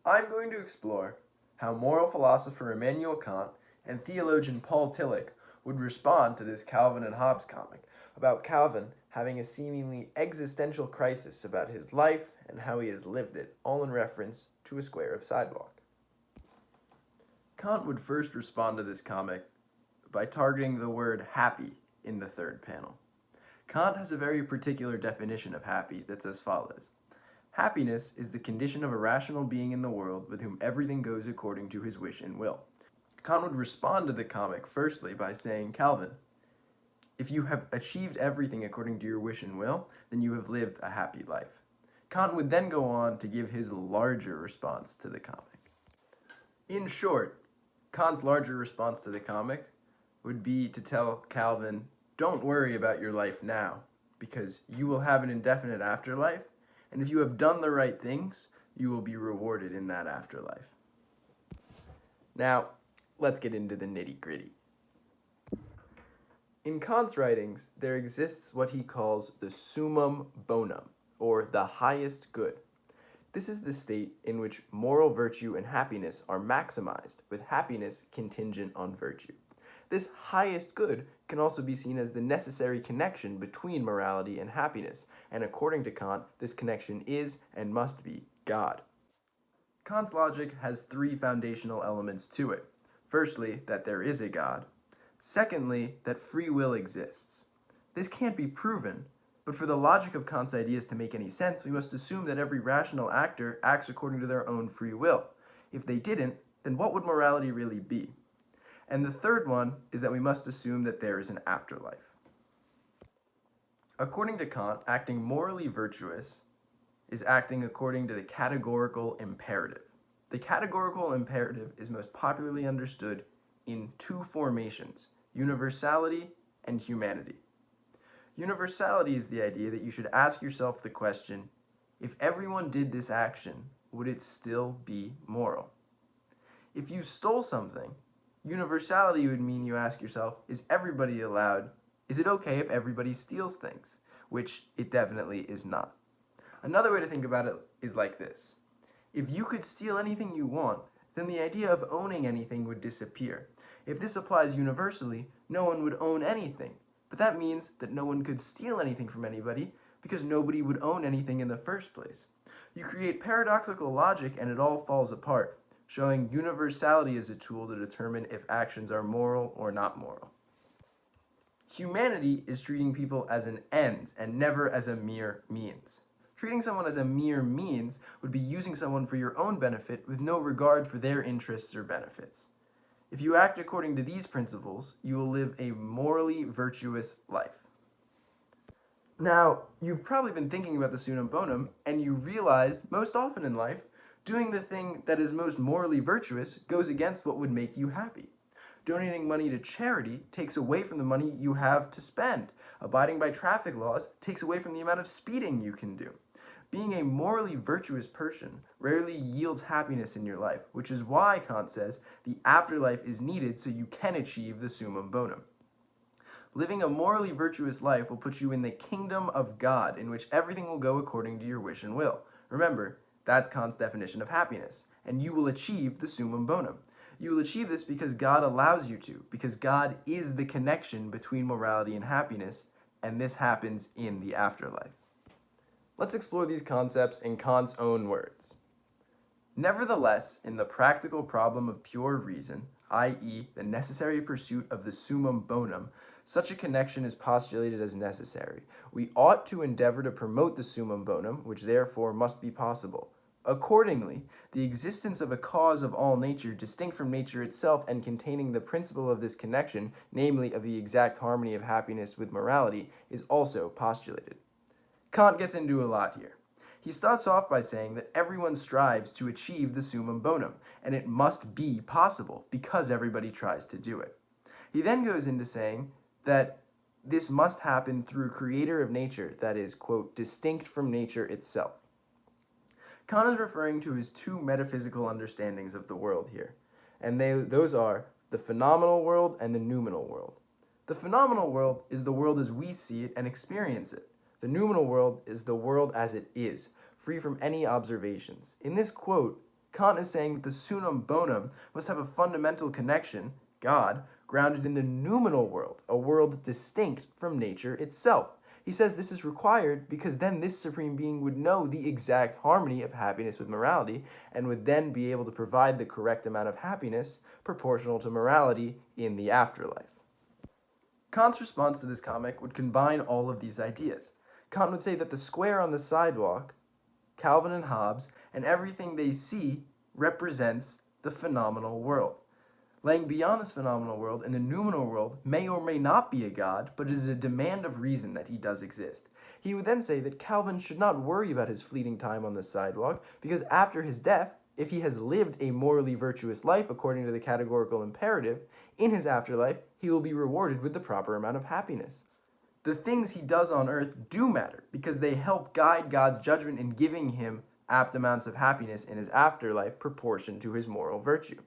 I'm going to explore how moral philosopher Immanuel Kant and theologian Paul Tillich would respond to this Calvin and Hobbes comic about Calvin having a seemingly existential crisis about his life and how he has lived it, all in reference to a square of sidewalk. Kant would first respond to this comic by targeting the word happy in the third panel. Kant has a very particular definition of happy that's as follows. Happiness is the condition of a rational being in the world with whom everything goes according to his wish and will. Kant would respond to the comic firstly by saying, Calvin, if you have achieved everything according to your wish and will, then you have lived a happy life. Kant would then go on to give his larger response to the comic. In short, Kant's larger response to the comic would be to tell Calvin, don't worry about your life now, because you will have an indefinite afterlife, and if you have done the right things, you will be rewarded in that afterlife. Now, let's get into the nitty-gritty. In Kant's writings, there exists what he calls the summum bonum, or the highest good. This is the state in which moral virtue and happiness are maximized, with happiness contingent on virtue. This highest good can also be seen as the necessary connection between morality and happiness, and according to Kant, this connection is and must be God. Kant's logic has three foundational elements to it. Firstly, that there is a God. Secondly, that free will exists. This can't be proven, but for the logic of Kant's ideas to make any sense, we must assume that every rational actor acts according to their own free will. If they didn't, then what would morality really be? And the third one is that we must assume that there is an afterlife. According to Kant, acting morally virtuous is acting according to the categorical imperative. The categorical imperative is most popularly understood in two formations, universality and humanity. Universality is the idea that you should ask yourself the question, if everyone did this action, would it still be moral? If you stole something, universality would mean you ask yourself, is everybody allowed? Is it okay if everybody steals things? Which it definitely is not. Another way to think about it is like this. If you could steal anything you want, then the idea of owning anything would disappear. If this applies universally, no one would own anything. But that means that no one could steal anything from anybody because nobody would own anything in the first place. You create paradoxical logic and it all falls apart, showing universality as a tool to determine if actions are moral or not moral. Humanity is treating people as an end and never as a mere means. Treating someone as a mere means would be using someone for your own benefit with no regard for their interests or benefits. If you act according to these principles, you will live a morally virtuous life. Now, you've probably been thinking about the summum bonum, and you realize, most often in life, doing the thing that is most morally virtuous goes against what would make you happy. Donating money to charity takes away from the money you have to spend. Abiding by traffic laws takes away from the amount of speeding you can do. Being a morally virtuous person rarely yields happiness in your life, which is why Kant says the afterlife is needed so you can achieve the summum bonum. Living a morally virtuous life will put you in the kingdom of God, in which everything will go according to your wish and will. Remember, that's Kant's definition of happiness, and you will achieve the summum bonum. You will achieve this because God allows you to, because God is the connection between morality and happiness, and this happens in the afterlife. Let's explore these concepts in Kant's own words. Nevertheless, in the practical problem of pure reason, i.e., the necessary pursuit of the summum bonum, such a connection is postulated as necessary. We ought to endeavor to promote the summum bonum, which therefore must be possible. Accordingly, the existence of a cause of all nature distinct from nature itself and containing the principle of this connection, namely of the exact harmony of happiness with morality, is also postulated. Kant gets into a lot here. He starts off by saying that everyone strives to achieve the summum bonum, and it must be possible because everybody tries to do it. He then goes into saying that this must happen through a creator of nature that is, quote, distinct from nature itself. Kant is referring to his two metaphysical understandings of the world here, and those are the phenomenal world and the noumenal world. The phenomenal world is the world as we see it and experience it. The noumenal world is the world as it is, free from any observations. In this quote, Kant is saying that the summum bonum must have a fundamental connection, God, grounded in the noumenal world, a world distinct from nature itself. He says this is required because then this supreme being would know the exact harmony of happiness with morality and would then be able to provide the correct amount of happiness proportional to morality in the afterlife. Kant's response to this comic would combine all of these ideas. Kant would say that the square on the sidewalk, Calvin and Hobbes, and everything they see represents the phenomenal world. Laying beyond this phenomenal world and the noumenal world may or may not be a God, but it is a demand of reason that he does exist. He would then say that Calvin should not worry about his fleeting time on the sidewalk, because after his death, if he has lived a morally virtuous life according to the categorical imperative, in his afterlife he will be rewarded with the proper amount of happiness. The things he does on earth do matter, because they help guide God's judgment in giving him apt amounts of happiness in his afterlife proportioned to his moral virtue.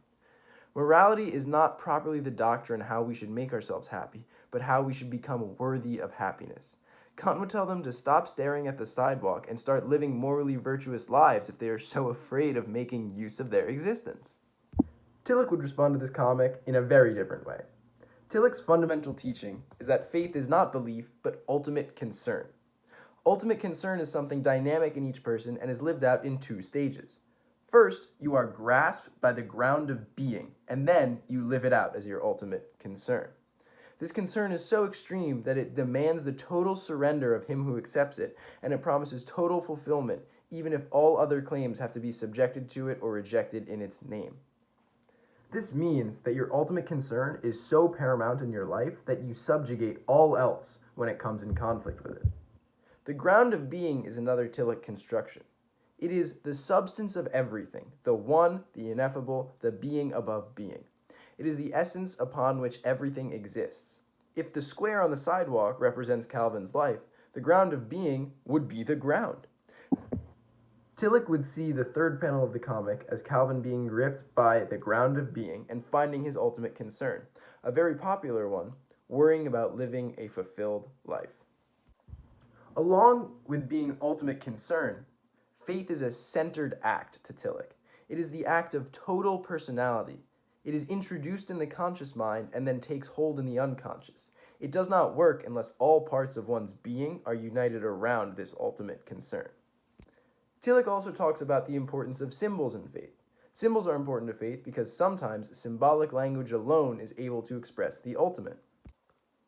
Morality is not properly the doctrine how we should make ourselves happy, but how we should become worthy of happiness. Kant would tell them to stop staring at the sidewalk and start living morally virtuous lives if they are so afraid of making use of their existence. Tillich would respond to this comic in a very different way. Tillich's fundamental teaching is that faith is not belief, but ultimate concern. Ultimate concern is something dynamic in each person and is lived out in two stages. First, you are grasped by the ground of being, and then you live it out as your ultimate concern. This concern is so extreme that it demands the total surrender of him who accepts it, and it promises total fulfillment, even if all other claims have to be subjected to it or rejected in its name. This means that your ultimate concern is so paramount in your life that you subjugate all else when it comes in conflict with it. The ground of being is another Tillich construction. It is the substance of everything, the one, the ineffable, the being above being. It is the essence upon which everything exists. If the square on the sidewalk represents Calvin's life, the ground of being would be the ground. Tillich would see the third panel of the comic as Calvin being gripped by the ground of being and finding his ultimate concern, a very popular one, worrying about living a fulfilled life. Along with being ultimate concern, faith is a centered act to Tillich. It is the act of total personality. It is introduced in the conscious mind and then takes hold in the unconscious. It does not work unless all parts of one's being are united around this ultimate concern. Tillich also talks about the importance of symbols in faith. Symbols are important to faith because sometimes symbolic language alone is able to express the ultimate.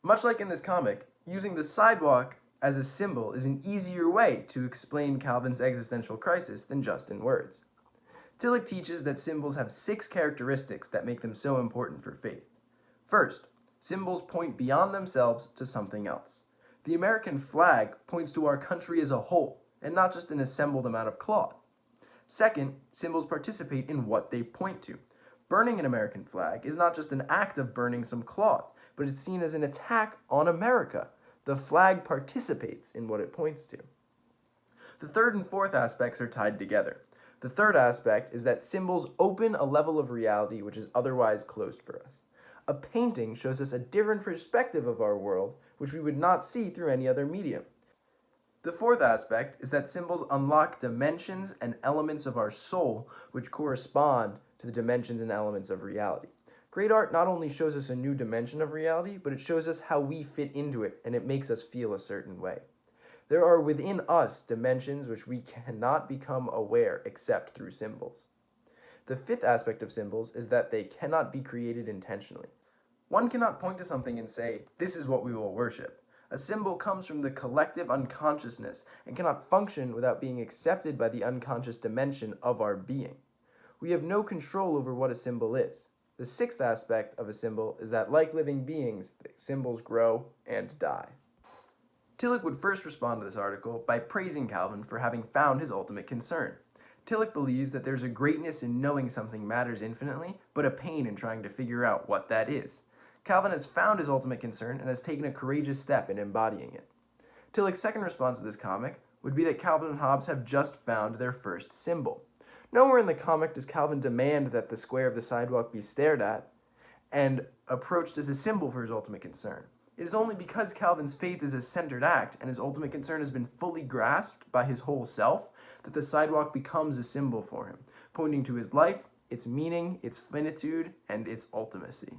Much like in this comic, using the sidewalk as a symbol is an easier way to explain Calvin's existential crisis than just in words. Tillich teaches that symbols have 6 characteristics that make them so important for faith. First, symbols point beyond themselves to something else. The American flag points to our country as a whole, and not just an assembled amount of cloth. Second, symbols participate in what they point to. Burning an American flag is not just an act of burning some cloth, but it's seen as an attack on America. The flag participates in what it points to. The third and fourth aspects are tied together. The third aspect is that symbols open a level of reality which is otherwise closed for us. A painting shows us a different perspective of our world, which we would not see through any other medium. The fourth aspect is that symbols unlock dimensions and elements of our soul which correspond to the dimensions and elements of reality. Great art not only shows us a new dimension of reality, but it shows us how we fit into it, and it makes us feel a certain way. There are within us dimensions which we cannot become aware except through symbols. The fifth aspect of symbols is that they cannot be created intentionally. One cannot point to something and say, "This is what we will worship." A symbol comes from the collective unconsciousness and cannot function without being accepted by the unconscious dimension of our being. We have no control over what a symbol is. The sixth aspect of a symbol is that, like living beings, symbols grow and die. Tillich would first respond to this article by praising Calvin for having found his ultimate concern. Tillich believes that there's a greatness in knowing something matters infinitely, but a pain in trying to figure out what that is. Calvin has found his ultimate concern and has taken a courageous step in embodying it. Tillich's second response to this comic would be that Calvin and Hobbes have just found their first symbol. Nowhere in the comic does Calvin demand that the square of the sidewalk be stared at and approached as a symbol for his ultimate concern. It is only because Calvin's faith is a centered act and his ultimate concern has been fully grasped by his whole self that the sidewalk becomes a symbol for him, pointing to his life, its meaning, its finitude, and its ultimacy.